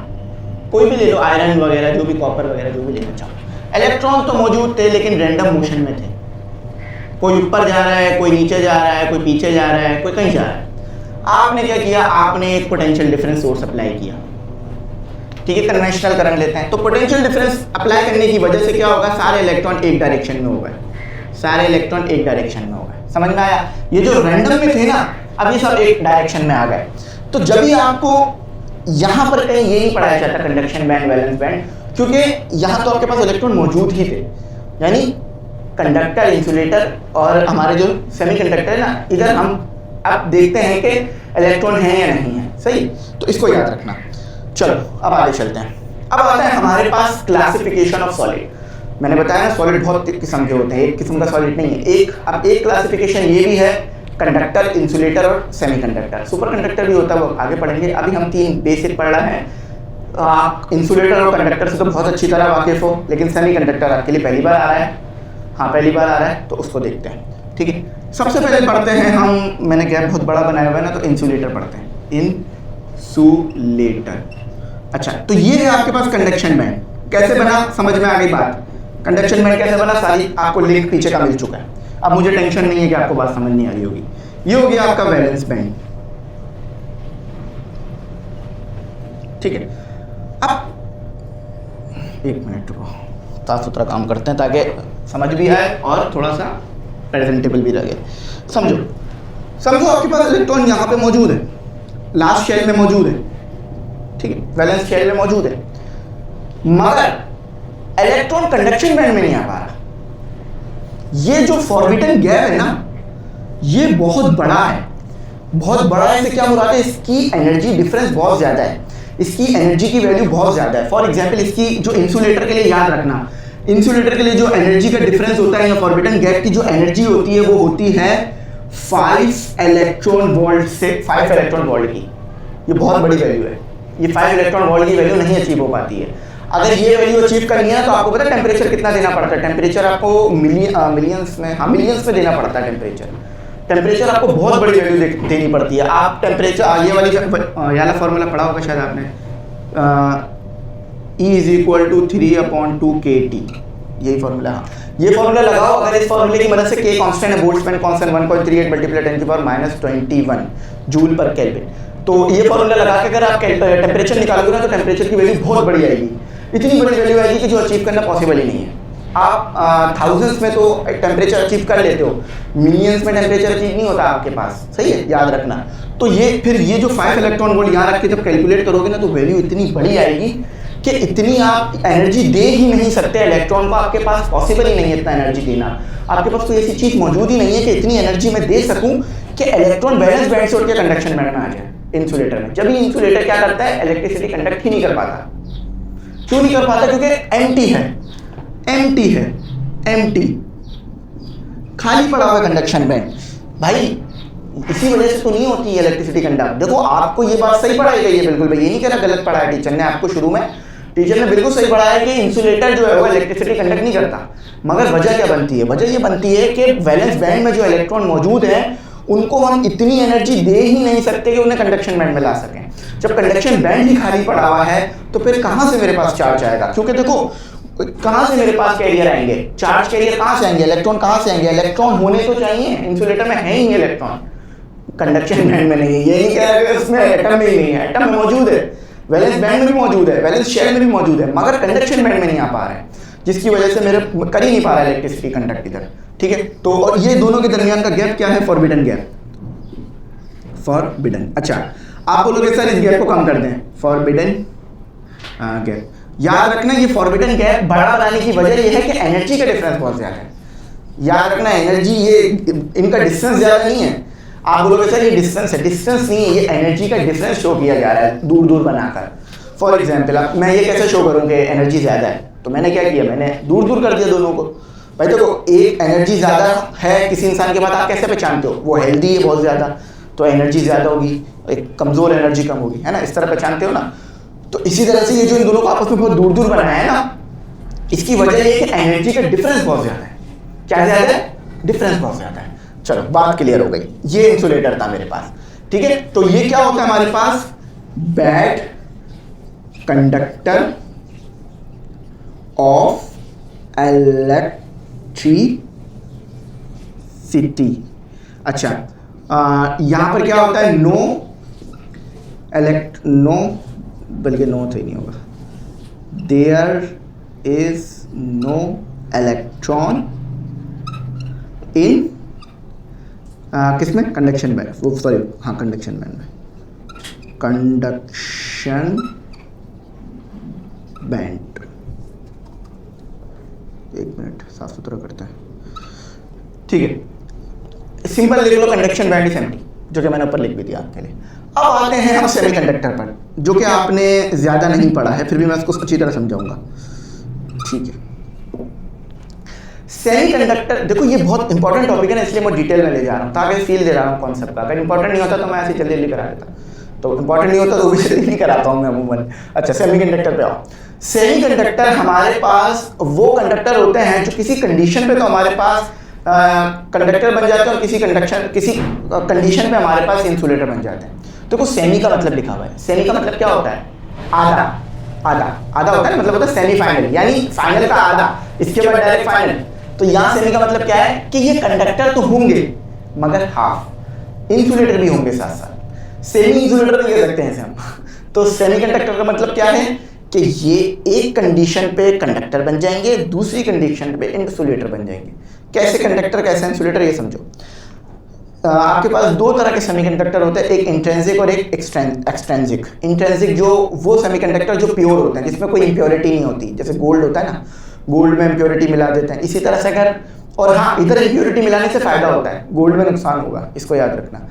कोई भी ले लो, आयरन वगैरह जो भी, कॉपर वगैरह जो भी लेना चाहो, इलेक्ट्रॉन तो मौजूद थे लेकिन रैंडम मोशन में थे। कोई ऊपर जा रहा है, कोई नीचे जा रहा है, कोई पीछे जा रहा है, कोई कहीं जा रहा है। आपने क्या किया, आपने एक पोटेंशियल डिफरेंस सोर्स अप्लाई किया, ठीक है, कन्वेंशनल करंट लेते हैं। तो पोटेंशियल डिफरेंस अप्लाई करने की वजह से क्या होगा, सारे इलेक्ट्रॉन एक डायरेक्शन में हो गए, सारे इलेक्ट्रॉन एक डायरेक्शन में हो गए। समझ में आया? ये जो रैंडम में थे ना, अब ये सब एक डायरेक्शन में आ गए। तो जब भी आपको यहाँ पर कहीं ये नहीं पढ़ाया जाता कंडक्शन बैंड, वैलेंस बैंड, क्योंकि यहाँ तो आपके पास इलेक्ट्रॉन मौजूद ही थे, यानी कंडक्टर, इंसुलेटर और हमारे जो सेमीकंडक्टर है ना, इधर हम अब देखते हैं कि इलेक्ट्रॉन है या नहीं है। सही, तो इसको याद रखना। चलो, अब आगे चलते हैं। अब आता है हमारे पास क्लासिफिकेशन ऑफ सॉलिड। मैंने बताया ना, सॉलिड बहुत किस्म के होते हैं, एक किस्म का सॉलिड नहीं है। अब एक क्लासिफिकेशन ये भी है, कंडक्टर, इंसुलेटर और सेमीकंडक्टर। सुपर कंडक्टर भी होता है, वो आगे पढ़ेंगे। अभी हम 3 बेसिक पढ़ रहे हैं। आप इंसुलेटर और कंडक्टर से तो बहुत अच्छी तरह वाकिफ हो, लेकिन सेमीकंडक्टर आपके लिए पहली बार आ रहा है। हाँ, पहली बार आ रहा है, तो उसको देखते हैं, ठीक है। सबसे पहले पढ़ते हैं हम, मैंने गैप बहुत बड़ा बनाया हुआ है ना, तो इंसुलेटर पढ़ते हैं, इंसुलेटर। अच्छा, तो ये है आपके पास कंडक्शन बैंड। कैसे बना, समझ में आ गई बात? कंडक्शन बैंड कैसे बना, सारी आपको लिंक पीछे का मिल चुका है। अब मुझे टेंशन नहीं है कि आपको बात समझ नहीं आ रही होगी। ये हो गया आपका वैलेंस बैंड, ठीक है। अब एक मिनट रुको, साफ सुथरा काम करते हैं ताकि समझ भी आए और थोड़ा सा प्रेजेंटेबल भी रहे। समझो आपके पास इलेक्ट्रॉन यहाँ पे मौजूद है, लास्ट शेल में मौजूद है, ठीक है, वैलेंस शेल में मौजूद है, मगर इलेक्ट्रॉन कंडक्शन बैंड में नहीं आ पा रहा। ये जो फॉरबिडन गैप है ना, ये बहुत बड़ा है, बहुत बड़ा है। इससे क्या मुराद है, इसकी एनर्जी डिफरेंस बहुत ज्यादा है, इसकी एनर्जी की वैल्यू बहुत ज्यादा है। फॉर एग्जांपल, इसकी जो इंसुलेटर के लिए याद रखना, इंसुलेटर के लिए जो एनर्जी का डिफरेंस होता है या फॉरबिडन गैप की जो एनर्जी होती है वो होती है 5 इलेक्ट्रॉन वोल्ट से 5 इलेक्ट्रॉन वोल्ट की। ये बहुत बड़ी वैल्यू है, ये 5 इलेक्ट्रॉन वोल्ट की वैल्यू नहीं अचीव हो पाती है। अगर ये वैल्यू अचीव करनी है तो आपको पता है टेम्परेचर कितना देना पड़ता है? टेम्परेचर आपको मिलियंस में देना पड़ता है। टेम्परेचर आपको बहुत बड़ी वैल्यू देनी पड़ती है। आप टेम्परेचर, ये वाला फॉर्मूला पढ़ा होगा शायद आपने, E = 3/2 kT, यही फॉर्मूला। हाँ, ये फॉर्मूला लगाओ। अगर इस फॉर्मूले की मदद से K कांस्टेंट है, बोल्ट्जमैन कांस्टेंट 1.38 × 10⁻⁻21 जूल पर केल्विन, तो ये फॉर्मूला लगा के अगर आप टेम्परेचर निकालोगे ना, तो टेम्परेचर की वैल्यू बहुत बड़ी आएगी। इतनी बड़ी वैल्यू आएगी कि जो अचीव करना पॉसिबल ही नहीं है। आप थाउजेंड्स में तो टेम्परेचर अचीव कर लेते हो, मिलियंस में टेम्परेचर अचीव नहीं होता आपके पास। सही है, याद रखना। तो ये जो 5 इलेक्ट्रॉन वोल्ट यहाँ रख के जब कैलकुलेट करोगे ना, तो वैल्यू इतनी बड़ी आएगी कि इतनी आप एनर्जी दे ही नहीं सकते इलेक्ट्रॉन को, आपके पास पॉसिबल ही नहीं है इतना एनर्जी देना। आपके पास कोई ऐसी चीज मौजूद ही नहीं है कि इतनी एनर्जी मैं दे सकूं कि इलेक्ट्रॉन वैलेंस बैंड से उठ के कंडक्शन बैंड में आ जाए। इंसुलेटर में जब भी इंसुलेटर क्या करता है, इलेक्ट्रिसिटी कंडक्ट ही नहीं कर पाता। क्यों नहीं कर पाता? क्योंकि एम्प्टी खाली पड़ा हुआ कंडक्शन बैंड। भाई इसी वजह से तो नहीं होती है इलेक्ट्रिसिटी कंडक्ट। देखो आपको ये बात सही पढ़ाई गई है बिल्कुल, मैं ये नहीं कह रहा गलत पढ़ाया टीचर ने आपको, शुरू में टीचर ने बिल्कुल सही पढ़ाया कि इंसुलेटर जो है वो इलेक्ट्रिसिटी कंडक्ट नहीं करता। मगर वजह क्या बनती है? वजह ये बनती है कि वैलेंस बैंड में जो इलेक्ट्रॉन मौजूद है उनको हम इतनी एनर्जी दे ही नहीं सकते कि उन्हें कंडक्शन बैंड में ला सकें। जब कंडक्शन बैंड ही खाली पड़ा हुआ है तो फिर कहाँ से मेरे पास चार्ज आएगा? क्योंकि देखो कहाँ से मेरे पास कैरियर आएंगे, चार्ज कैरियर कहाँ से आएंगे, इलेक्ट्रॉन कहाँ से आएंगे? इलेक्ट्रॉन होने तो चाहिए, इंसुलेटर में है ही नहीं इलेक्ट्रॉन, कंडक्शन बैंड में नहीं है। ये नहीं कह रहा कि उसमें एटम में ही नहीं है, एटम में मौजूद है, वैलेंस बैंड में भी मौजूद है, वैलेंस शेल में भी मौजूद है, मगर कंडक्शन बैंड में नहीं आ पा रहे हैं, जिसकी वजह से मेरे कर ही नहीं पा रहा है इलेक्ट्रिसिटी कंडक्ट इधर। ठीक है, तो और ये दोनों के दरमियान का गैप क्या है? Forbidden gap, forbidden. अच्छा आप बोलोगे सर इस गैप को कम कर दें, फॉरबिडन गैप। याद रखना ये फॉरबिडन गैप बड़ा बनाने की वजह यह है कि एनर्जी का डिफरेंस बहुत ज्यादा है। याद रखना एनर्जी, ये इनका डिस्टेंस ज्यादा नहीं है। आप बोलोगे सर ये डिस्टेंस है, डिस्टेंस नहीं है, ये एनर्जी का डिफरेंस शो किया जा रहा है दूर दूर बनाकर। फॉर एग्जाम्पल मैं ये कैसे शो करूँ कि एनर्जी ज्यादा है? तो मैंने क्या किया, मैंने दूर दूर कर दिया दोनों को। भाई देखो एक एनर्जी ज्यादा है किसी इंसान के बाद, आप कैसे पहचानते हो? वो हेल्दी है बहुत ज्यादा तो एनर्जी ज्यादा होगी, एक कमजोर एनर्जी कम होगी, है ना, इस तरह पहचानते हो ना। तो इसी तरह से ये जो इन दोनों को आपस में बहुत दूर दूर बनाया है ना, इसकी वजह ये कि एनर्जी का डिफरेंस बहुत ज्यादा है। क्या ज्यादा है? डिफरेंस बहुत ज्यादा है। चलो बात क्लियर हो गई। ये इंसुलेटर था मेरे पास, ठीक है। तो ये क्या होता है हमारे पास? Bad conductor of electricity. अच्छा यहां पर क्या होता है? नो बल्कि नो तो ही नहीं होगा, there is no electron in किसमें? कंडक्शन बैंड, वो सॉरी हाँ कंडक्शन बैंड में, कंडक्शन बैंड। एक मिनट साफ सुथरा करता है, ठीक है। सिंपल लिख लो कंडक्शन बैंड इज एम्प्टी, जो कि मैंने ऊपर लिख भी दिया आपके लिए। अब आते हैं हम सेमीकंडक्टर पर, जो कि आपने ज्यादा नहीं पढ़ा है, फिर भी मैं उसको अच्छी तरह समझाऊंगा, ठीक है। सेमीकंडक्टर, देखो ये बहुत इंपॉर्टेंट टॉपिक है ना, इसलिए मैं डिटेल में ले जा रहा हूँ ताकि फील दे रहा हूँ कॉन्सेप्ट का। अगर इंपॉर्टेंट नहीं होता तो मैं ऐसे जल्दी जल्दी करा देता, तो इंपॉर्टेंट नहीं होता तो भी जल्दी नहीं कराता हूँ मैं अमूमन। अच्छा सेमीकंडक्टर पे आओ। सेमीकंडक्टर हमारे पास वो कंडक्टर होते हैं जो किसी कंडीशन पे तो हमारे पास कंडक्टर बन जाते हैं और किसी कंडीशन पे हमारे पास इंसुलेटर बन जाते हैं। तो कुछ सेमी का मतलब लिखा हुआ है। सेमी का मतलब क्या होता है? आधा, आधा आधा होता है, मतलब होता है सेमीफाइनल, यानी फाइनल का आधा, इसके बाद डायरेक्ट फाइनल। तो यहाँ सेमी का मतलब क्या है कि ये कंडक्टर तो होंगे मगर हाफ, इंसुलेटर भी होंगे साथ साथ, सेमी इंसुलेटर भी कह सकते हैं इसे हम। तो सेमीकंडक्टर का मतलब क्या है कि ये एक कंडीशन पे कंडक्टर बन जाएंगे, दूसरी कंडीशन पे इंसुलेटर बन जाएंगे। कैसे कंडक्टर कैसे इंसुलेटर, ये समझो। आपके पास दो तरह के सेमीकंडक्टर होते हैं, एक इंट्रिंसिक और एक एक्सट्रिंसिक। इंट्रिंसिक जो वो सेमीकंडक्टर जो प्योर होते हैं, जिसमें कोई इंप्योरिटी नहीं होती, जैसे गोल्ड होता है ना, गोल्ड में इंप्योरिटी मिला देते हैं, इसी तरह से अगर, और हाँ इधर इंप्योरिटी मिलाने से फायदा होता है, गोल्ड में नुकसान होगा, इसको याद रखना।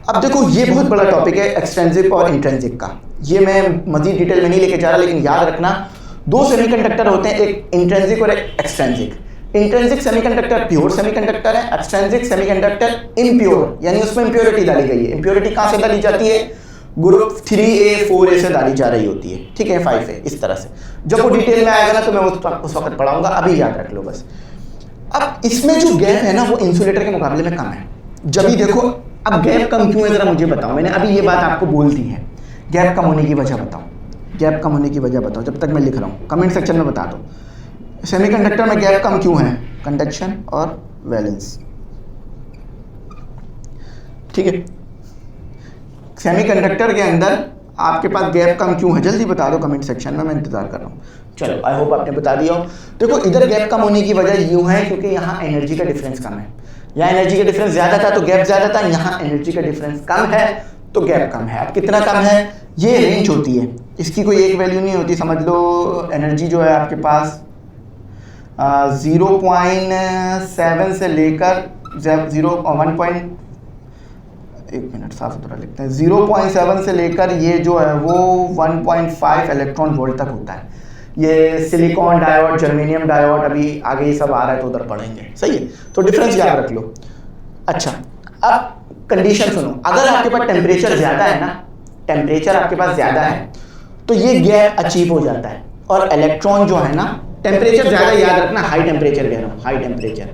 अब देखो ये बहुत बड़ा टॉपिक है एक्सट्रिंसिक और इंट्रिंसिक का, ये मैं मजीद डिटेल में नहीं लेके जा रहा, लेकिन याद रखना दो सेमीकंडक्टर होते हैं, एक इंट्रिंसिक और एक extrinsic. Intrinsic semiconductor pure semiconductor है, एक्सट्रिंसिक सेमीकंडक्टर इम्प्योर, यानी उसमें इंप्योरिटी डाली गई है। इंप्योरिटी कहाँ से डाली जाती है? ग्रुप 3A 4A से डाली जा रही होती है, ठीक है, 5A, इस तरह से। जब वो डिटेल में आएगा ना तो मैं उस वक्त पढ़ाऊंगा, अभी याद रख लो बस। अब इसमें जो गैप है ना वो इंसुलेटर के मुकाबले में कम है। जब भी देखो, अब गैप कम क्यों है जरा मुझे बताओ, मैंने अभी ये बात आपको बोल दी है, गैप कम होने की वजह बताओ, गैप कम होने की वजह बताओ, जब तक मैं लिख रहा हूँ कमेंट सेक्शन में बता दो। सेमीकंडक्टर में गैप कम क्यों है? कंडक्शन और वैलेंस, ठीक है। सेमीकंडक्टर के अंदर आपके पास गैप कम क्यों है, जल्दी बता दो कमेंट सेक्शन में, मैं इंतजार कर रहा हूँ। चलो आई होप आपने बता दिया हो। देखो इधर गैप कम होने की वजह यूँ है क्योंकि यहाँ एनर्जी का डिफरेंस कम है, यहाँ एनर्जी का डिफरेंस ज्यादा था तो गैप ज्यादा था, यहाँ एनर्जी का डिफरेंस कम है तो गैप कम है। अब कितना कम है? ये रेंज होती है, इसकी कोई एक वैल्यू नहीं होती। समझ लो एनर्जी जो है आपके पास 0.7 से लेकर 0.7 से लेकर ये जो है वो 1.5 इलेक्ट्रॉन वोल्ट तक होता है। ये सिलिकॉन डायोड, जर्मेनियम डायोड, अभी आगे ये सब आ रहा है तो उधर पढ़ेंगे, सही है। तो डिफरेंस याद रख लो। अच्छा अब कंडीशन सुनो, अगर आपके पास टेम्परेचर ज्यादा है ना, टेम्परेचर आपके पास ज्यादा है तो ये गैप अचीव हो जाता है। और इलेक्ट्रॉन जो है ना, टेम्परेचर ज्यादा याद रखना, हाई टेम्परेचर कह रहा हूँ, हाई टेम्परेचर,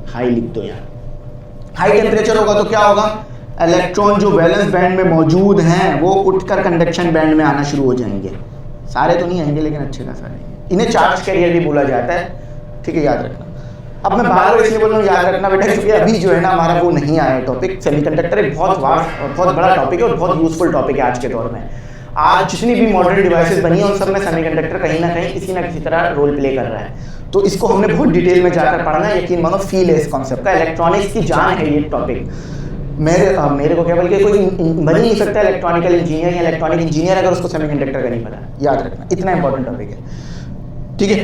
हाई लिख दो यहाँ। हाई टेम्परेचर होगा तो क्या होगा, इलेक्ट्रॉन जो वैलेंस बैंड में मौजूद हैं वो उठकर कंडक्शन बैंड में आना शुरू हो जाएंगे। सारे तो नहीं आएंगे लेकिन अच्छे खासा आएंगे। इन्हें चार्ज कैरियर भी बोला जाता है, ठीक है, याद रखना। अब मैं बार बार इसलिए बोल रहा हूँ याद रखना बेटा, क्योंकि अभी जो है ना हमारा वो नहीं आया टॉपिक। सेमीकंडक्टर एक बहुत वास्ट और बहुत बड़ा टॉपिक है और बहुत यूजफुल टॉपिक है आज के दौर में। आज जितनी भी मॉडर्न डिवाइसेस बनी है उन सब में सेमीकंडक्टर कहीं ना कहीं किसी ना किसी तरह रोल प्ले कर रहा है। तो इसको हमने बहुत डिटेल में जाकर पढ़ना है, यकीन मानो फील है इस कॉन्सेप्ट का। इलेक्ट्रॉनिक्स की जान है ये टॉपिक। मेरे को क्या बल्कि कोई बन ही नहीं सकता इलेक्ट्रॉनिकल इंजीनियर या इलेक्ट्रॉनिक इंजीनियर अगर उसको सेमीकंडक्टर का नहीं पता। याद रखना, इतना इंपॉर्टेंट टॉपिक है, ठीक है।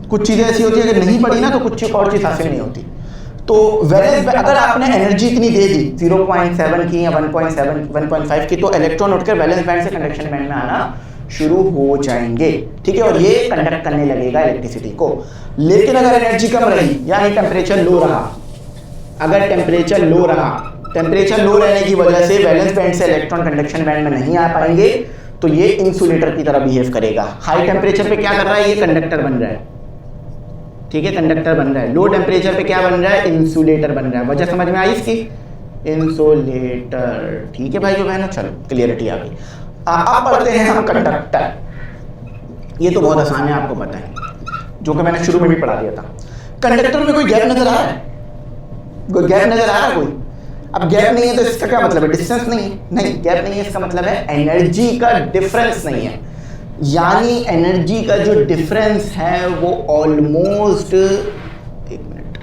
कुछ चीज़ें ऐसी होती है अगर नहीं पढ़ी ना तो कुछ और चीज़ हासिल नहीं होती। तो वैलेंस अगर आपने एनर्जी इतनी दे दी 0.7 की या 1.7 1.5 की, तो इलेक्ट्रॉन उठकर वैलेंस बैंड से कंडक्शन बैंड में आना शुरू हो जाएंगे, ठीक है, और ये कंडक्ट करने लगेगा इलेक्ट्रिसिटी को। लेकिन अगर एनर्जी कम रही यानी टेम्परेचर लो रहा, अगर टेम्परेचर लो रहा, टेम्परेचर लो रहने की वजह से वैलेंस बैंड से इलेक्ट्रॉन कंडक्शन बैंड में नहीं आ पाएंगे, तो ये इंसुलेटर की तरह बिहेव करेगा। हाई टेम्परेचर पे क्या कर रहा है, ये कंडक्टर बन रहा है, ठीक है, कंडक्टर बन रहा है। लो टेम्परेचर पे क्या बन रहा है, इंसुलेटर बन रहा है। वजह समझ में आई इसकी, इंसुलेटर, ठीक है भाई जो बहनों, चलो क्लियरिटी आ गई। अब पढ़ते हैं हम कंडक्टर। ये तो बहुत आसान है, आपको पता है, जो कि मैंने शुरू में भी पढ़ा दिया था। कंडक्टर में कोई गैप नजर आ रहा है, कोई गैप नजर आ रहा है कोई? अब गैप नहीं है तो इसका क्या मतलब है, डिस्टेंस नहीं है, नहीं गैप नहीं है इसका मतलब है एनर्जी का डिफरेंस नहीं है। यानी एनर्जी का जो डिफरेंस है वो ऑलमोस्ट, एक मिनट,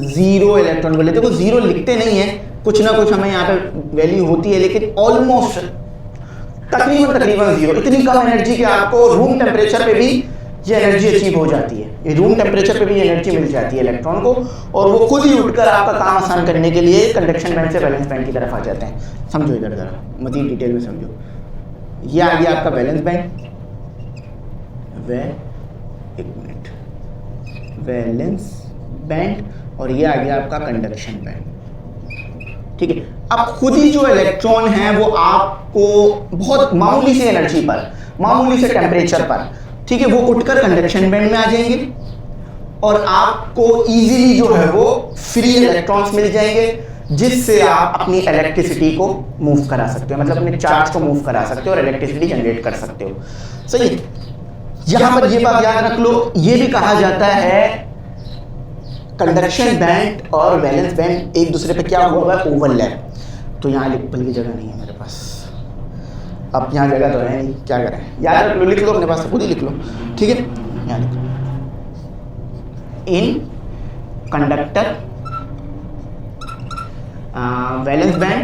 जीरो इलेक्ट्रॉन बोले, देखो जीरो लिखते नहीं है, कुछ ना कुछ हमें यहाँ पे वैल्यू होती है, लेकिन ऑलमोस्ट तकरीबन जीरो। इतनी कम एनर्जी के आपको रूम टेम्परेचर पे भी ये एनर्जी अचीव हो जाती है, ये रूम टेम्परेचर पे भी एनर्जी मिल जाती है इलेक्ट्रॉन को, और वो खुद ही उठकर आपका काम आसान करने के लिए कंडक्शन बैंड से वैलेंस बैंड की तरफ आ जाते हैं। समझो इधर जरा, मजीद डिटेल में समझो। ये आ गया आपका वैलेंस बैंड, एक मिनट, वैलेंस बैंड, और ये आ गया आपका कंडक्शन बैंड, ठीक है। अब खुद ही जो इलेक्ट्रॉन है वो आपको बहुत मामूली सी एनर्जी पर, मामूली से टेम्परेचर पर, ठीक है, वो उठकर कंडक्शन बैंड में आ जाएंगे और आपको इजीली जो है वो फ्री इलेक्ट्रॉन्स मिल जाएंगे, जिससे आप अपनी इलेक्ट्रिसिटी को मूव करा सकते हो, मतलब अपने चार्ज को मूव करा सकते हो और इलेक्ट्रिसिटी जनरेट कर सकते हो। सही है, यहां पर ये बात याद रख लो, ये भी कहा जाता है कंडक्शन बैंड और वैलेंस बैंड एक दूसरे पे क्या हुआ है, ओवरलैप। तो यहाँ लिखने की जगह नहीं है मेरे पास, अब यहाँ जगह तो है नहीं, क्या करें, याद रख लो, लिख लो अपने पास, खुद ही लिख लो, ठीक है। यहाँ लिख लो, in conductor valence band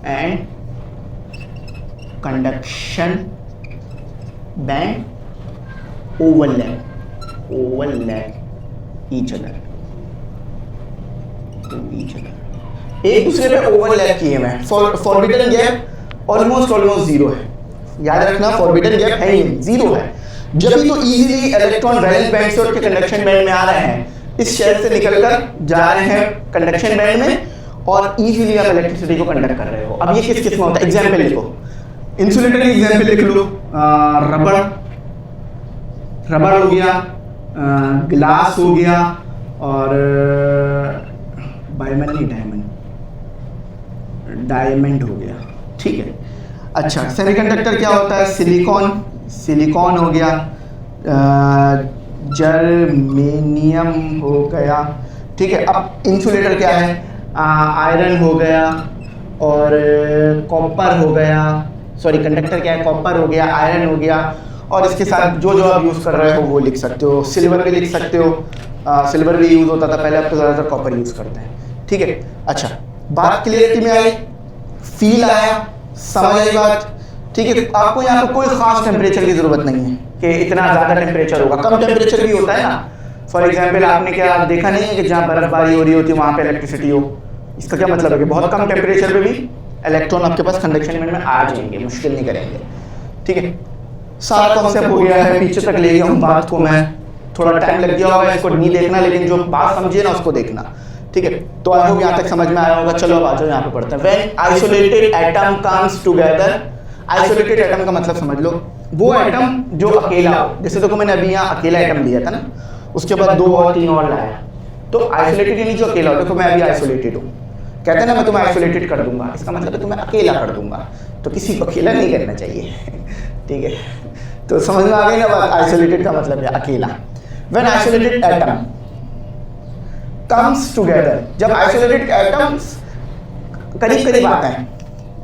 and conduction band overlap each other, एक दूसरे पे ओवरलैप किए हुए हैं। फॉरबिडन गैप ऑलमोस्ट जीरो है, याद रखना, फॉरबिडन गैप है ही नहीं, जीरो है। जब भी तो इजीली इलेक्ट्रॉन वैलेंस बैंड से उठ के कंडक्शन बैंड में आ रहे हैं, इस शेल से निकलकर जा रहे हैं कंडक्शन बैंड में, और इजीली आप इलेक्ट्रिसिटी को कंडक्ट कर रहे हो। अब ये किस किस में होता है, एग्जाम्पल लिखो, इंसुलेटर की एग्जाम्पल लिख लो, रबड़ हो गया, ग्लास हो गया, और डायमंड हो गया, ठीक है। अच्छा, सेमीकंडक्टर क्या होता है, सिलिकॉन हो गया, जर्मेनियम हो गया, ठीक है। अब इंसुलेटर क्या है, आयरन हो गया और कॉपर हो गया, सॉरी कंडक्टर क्या है, कॉपर हो गया, आयरन हो गया, और इसके साथ जो जो आप यूज़ कर रहे हो वो लिख सकते हो। सिल्वर भी लिख सकते हो, सिल्वर भी यूज़ होता था पहले, अब तो ज़्यादातर कॉपर यूज़ करते हैं, ठीक है। अच्छा, बात क्लियरिटी में आई, फील आया, समझ आई बात, ठीक है। आपको यहाँ पर कोई खास टेम्परेचर की ज़रूरत नहीं है कि इतना ज़्यादा टेम्परेचर होगा, कम टेम्परेचर भी होता है ना। फॉर एग्जाम्पल आपने क्या देखा नहीं है कि जहाँ बर्फबारी हो रही होती है वहाँ पे इलेक्ट्रिसिटी हो, इसका क्या मतलब है कि बहुत कम टेम्परेचर पे भी इलेक्ट्रॉन आपके पास कंडक्शन बैंड में आ जाएंगे, मुश्किल नहीं करेंगे, ठीक है। सारा कॉन्सेप्ट हो गया है, पीछे तक ले गया हूँ बात को मैं, थोड़ा टाइम लग गया होगा, इसको नहीं देखना, लेकिन जो बात समझिए ना उसको देखना, ठीक है। तो आई होप यहाँ तक समझ में आया होगा। चलो अब आ जाओ यहाँ पे पढ़ते हैं। When isolated atom comes together, isolated atom का मतलब समझ लो वो एटम जो अकेला हो। जैसे देखो मैंने अभी यहाँ अकेला एटम लिया था ना, उसके बाद 2 और 3 और लाया, तो आइसोलेटेड यानी जो अकेला हो। देखो मैं अभी आइसोलेटेड हूँ, कहते हैं ना मैं तुम्हें आइसोलेटेड कर दूंगा, इसका मतलब है तुम्हें अकेला कर दूंगा। तो किसी को अकेला नहीं करना चाहिए, ठीक है। तो समझ में आ गई ना बात, आइसोलेटेड का मतलब है अकेला। When isolated atom comes together, जब आइसोलेटेड एटम्स करीब करीब आते हैं,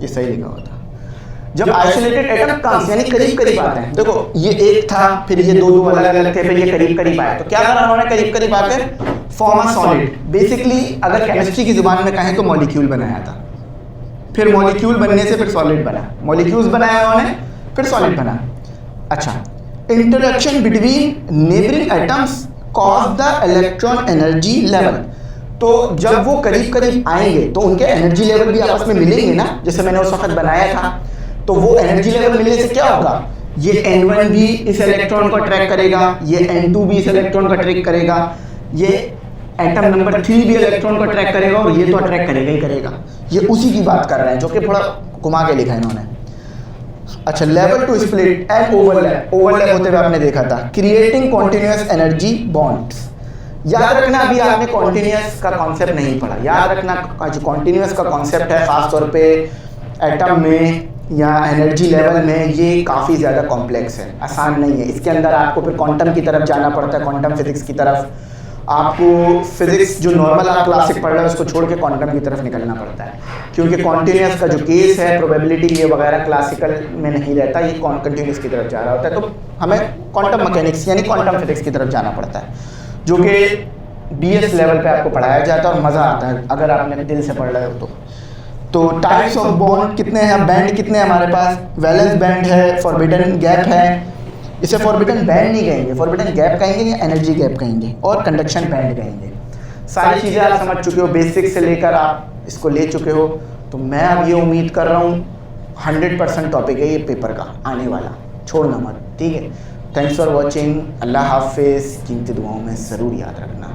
ये सही लिखा हुआ था, जब आइसोलेटेड एटम कम्स यानी करीब करीब आते हैं। देखो ये एक था, फिर ये दो अलग अलग थे, फिर ये करीब करीब आया, तो क्या करा उन्होंने करीब करीब आकर फॉर्म अ सॉलिड। बेसिकली अगर केमिस्ट्री की जुबान में कहें तो मॉलिक्यूल बनाया था, फिर मॉलिक्यूल बनने से फिर सॉलिड बना, मॉलिक्यूल्स बनाया उन्होंने फिर सॉलिड बना। अच्छा, interaction between neighbouring atoms cause the electron energy level. तो जब वो करीब करीब आएंगे तो उनके एनर्जी लेवल भी आपस में मिलेंगे ना, जैसे मैंने उस वक्त बनाया था। तो वो एनर्जी लेवल मिलने से क्या होगा, ये N1 भी इस इलेक्ट्रॉन को अट्रैक्ट करेगा, ये N2 भी इस इलेक्ट्रॉन को अट्रैक्ट करेगा, ये एटम नंबर 3 भी इलेक्ट्रॉन को अट्रैक्ट करेगा, और ये तो अट्रैक्ट करेगा ही करेगा। ये उसी की बात कर रहे हैं जो कि थोड़ा घुमा के लिखा है इन्होंने। अच्छा, level to split and overlap, overlap होते हुए आपने देखा था, क्रिएटिंग कॉन्टिन्यूअस एनर्जी बॉन्ड्स। याद रखना अभी आपने कॉन्टिन्यूअस का कॉन्सेप्ट नहीं पढ़ा, याद रखना जो कॉन्टिन्यूअस का कॉन्सेप्ट है खासतौर पे एटम में या एनर्जी लेवल में, ये काफ़ी ज़्यादा कॉम्प्लेक्स है, आसान नहीं है। इसके अंदर आपको फिर क्वांटम की तरफ जाना पड़ता है, क्वांटम फिजिक्स की तरफ। आपको फिजिक्स जो नॉर्मल आप क्लासिक पढ़ रहे हो उसको छोड़ के क्वांटम की तरफ निकलना पड़ता है, क्योंकि कॉन्टिन्यूअस का जो केस है, प्रोबेबिलिटी ये वगैरह क्लासिकल में नहीं रहता, ये कंटिन्यूअस की तरफ जा रहा होता है। तो हमें क्वांटम मैकेनिक्स यानी क्वांटम फिजिक्स की तरफ जाना पड़ता है, जो कि BS लेवल पे आपको पढ़ाया जाता है और मज़ा आता है अगर आपने दिल से पढ़ रहे हो तो टाइप्स ऑफ बॉन्ड कितने हैं, बैंड कितने हैं हमारे पास, वैलेंस बैंड है, फॉरबिडन गैप है। इसे फॉरबिडन बैंड नहीं कहेंगे, फॉरबिडन गैप कहेंगे या एनर्जी गैप कहेंगे, और कंडक्शन बैंड कहेंगे। सारी चीज़ें आप समझ चुके हो, बेसिक से लेकर आप इसको ले चुके हो। तो मैं अब ये उम्मीद कर रहा हूँ 100% टॉपिक है ये पेपर का आने वाला, छोड़ना मत, ठीक है। थैंक्स फॉर वॉचिंग, अल्लाह हाफिज़। कीमती दुआओं में ज़रूर याद रखना।